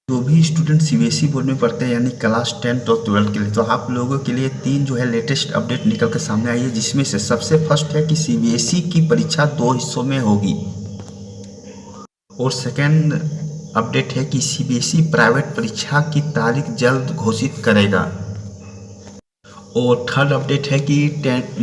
जो भी student CBSE board में पढ़ते हैं यानी क्लास 10 और 12 के लिए, तो आप लोगों के लिए 3 जो है लेटेस्ट अपडेट निकल कर सामने आई है, जिसमें से सबसे फर्स्ट है कि सीबीएसई की परीक्षा 2 हिस्सों में होगी। और सेकेंड अपडेट है कि सीबीएसई प्राइवेट परीक्षा की तारीख जल्द घोषित करेगा। और थर्ड अपडेट है कि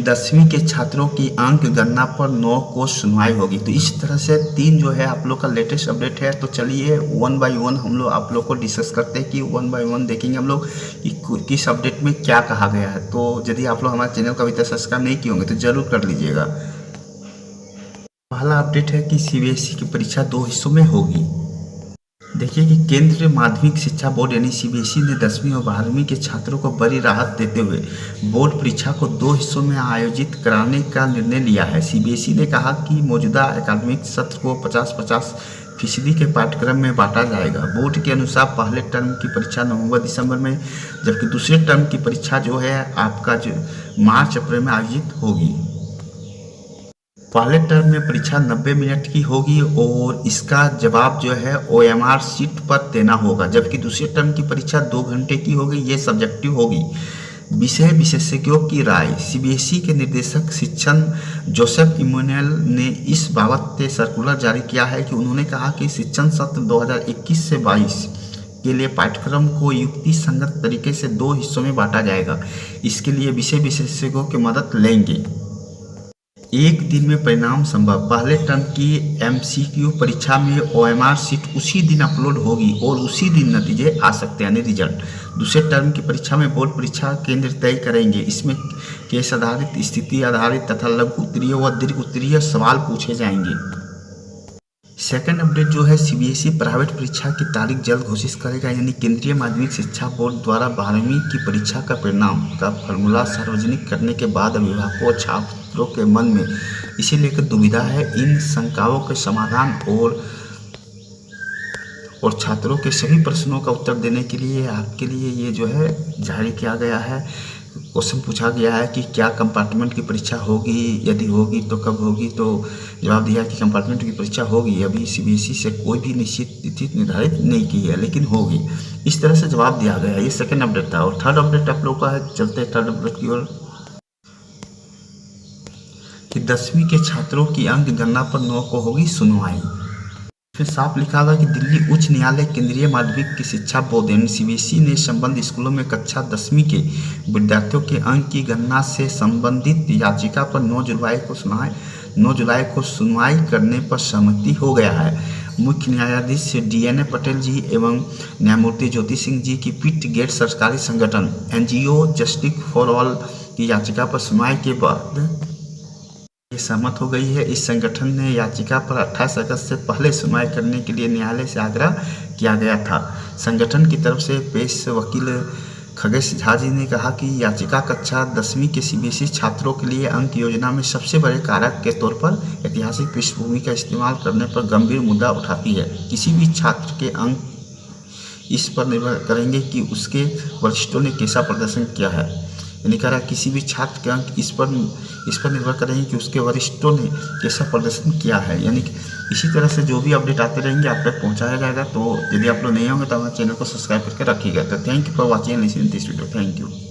10वीं के छात्रों की अंक गणना पर 9 को सुनवाई होगी। तो इस तरह से 3 जो है आप लोग का लेटेस्ट अपडेट है। तो चलिए वन बाय वन हम लोग आप लोग को डिस्कस करते हैं कि वन बाय वन देखेंगे हम लोग कि किस अपडेट में क्या कहा गया है। तो यदि आप लोग हमारे चैनल को अभी तक सब्सक्राइब नहीं किए होंगे तो जरूर कर लीजिएगा। पहला अपडेट है कि सीबीएसई की परीक्षा 2 हिस्सों में होगी। देखिए कि केंद्रीय माध्यमिक शिक्षा बोर्ड यानी सीबीएसई ने 10वीं और 12वीं के छात्रों को बड़ी राहत देते हुए बोर्ड परीक्षा को 2 हिस्सों में आयोजित कराने का निर्णय लिया है। सीबीएसई ने कहा कि मौजूदा एकेडमिक सत्र को 50-50% के पाठ्यक्रम में बांटा जाएगा। बोर्ड के अनुसार पहले टर्म की परीक्षा नवंबर-दिसंबर में, जबकि दूसरे टर्म की परीक्षा जो है आपका जो मार्च-अप्रैल में आयोजित होगी। पहले टर्म में परीक्षा 90 मिनट की होगी और इसका जवाब जो है ओएमआर शीट पर देना होगा, जबकि दूसरे टर्म की परीक्षा 2 घंटे की होगी। ये सब्जेक्टिव होगी। विषय विशेषज्ञों की राय। सीबीएसई के निर्देशक शिक्षण जोसेफ इमैनुएल ने इस बाबत सर्कुलर जारी किया है कि उन्होंने कहा कि शिक्षण सत्र 2021 से 22 के लिए पाठ्यक्रम को युक्ति संगत तरीके से 2 हिस्सों में बांटा जाएगा। इसके लिए विषय विशेषज्ञों की मदद लेंगे। एक दिन में परिणाम संभव। पहले टर्म की एमसीक्यू परीक्षा में ओएमआर शीट उसी दिन अपलोड होगी और उसी दिन नतीजे आ सकते हैं, यानी रिजल्ट। दूसरे टर्म की परीक्षा में बोर्ड परीक्षा केंद्र तय करेंगे। इसमें केस आधारित, स्थिति आधारित तथा लघु उत्तरीय व दीर्घ उत्तरीय सवाल पूछे जाएंगे। सेकेंड अपडेट जो है सीबीएसई प्राइवेट परीक्षा की तारीख जल्द घोषित करेगा, यानी केंद्रीय माध्यमिक शिक्षा बोर्ड द्वारा 12वीं की परीक्षा का परिणाम का फॉर्मूला सार्वजनिक करने के बाद अभिभावकों और छात्रों के मन में इसे लेकर दुविधा है। इन शंकाओं के समाधान और छात्रों के सभी प्रश्नों का उत्तर देने के लिए आपके लिए ये जो है जारी किया गया है। क्वेश्चन पूछा गया है कि क्या कंपार्टमेंट की परीक्षा होगी, यदि होगी तो कब होगी। तो जवाब दिया कि कंपार्टमेंट की परीक्षा होगी। अभी सीबीएसई से कोई भी निश्चित तिथि निर्धारित नहीं की है, लेकिन होगी। इस तरह से जवाब दिया गया। ये सेकंड अपडेट था। और थर्ड अपडेट आप लोग का है, चलते हैं थर्ड अपडेट की ओर, कि 10वीं के छात्रों की अंक गणना पर 9 को होगी सुनवाई। फिर साफ लिखा था कि दिल्ली उच्च न्यायालय केंद्रीय माध्यमिक की शिक्षा बोर्ड यानी सीबीएसई ने संबंधित स्कूलों में कक्षा 10वीं के विद्यार्थियों के अंक की गणना से संबंधित याचिका पर 9 जुलाई को सुनवाई करने पर सहमति हो गया है। मुख्य न्यायाधीश डीएन पटेल जी एवं न्यायमूर्ति ज्योति सिंह जी की पीठ गेट सरकारी संगठन एनजीओ जस्टिस फॉर ऑल की याचिका पर सुनवाई के बाद ये सहमत हो गई है। इस संगठन ने याचिका पर 28 अगस्त से पहले सुनवाई करने के लिए न्यायालय से आग्रह किया गया था। संगठन की तरफ से पेश वकील खगेश झा जी ने कहा कि याचिका कक्षा 10वीं के सीबीएसई छात्रों के लिए अंक योजना में सबसे बड़े कारक के तौर पर ऐतिहासिक पृष्ठभूमि का इस्तेमाल करने पर गंभीर मुद्दा उठाती है। किसी भी छात्र के अंक इस पर निर्भर करेंगे कि उसके वरिष्ठों ने कैसा प्रदर्शन किया है। यानी कह रहा है किसी भी छात्र के अंक इस पर निर्भर करेंगे कि उसके वरिष्ठों ने कैसा प्रदर्शन किया है। यानी इसी तरह से जो भी अपडेट आते रहेंगे आप तक पहुंचाया जाएगा। तो यदि आप लोग नहीं होंगे तो हमारे चैनल को सब्सक्राइब करके रखिएगा। तो thank you for watching and listening this video. Thank you.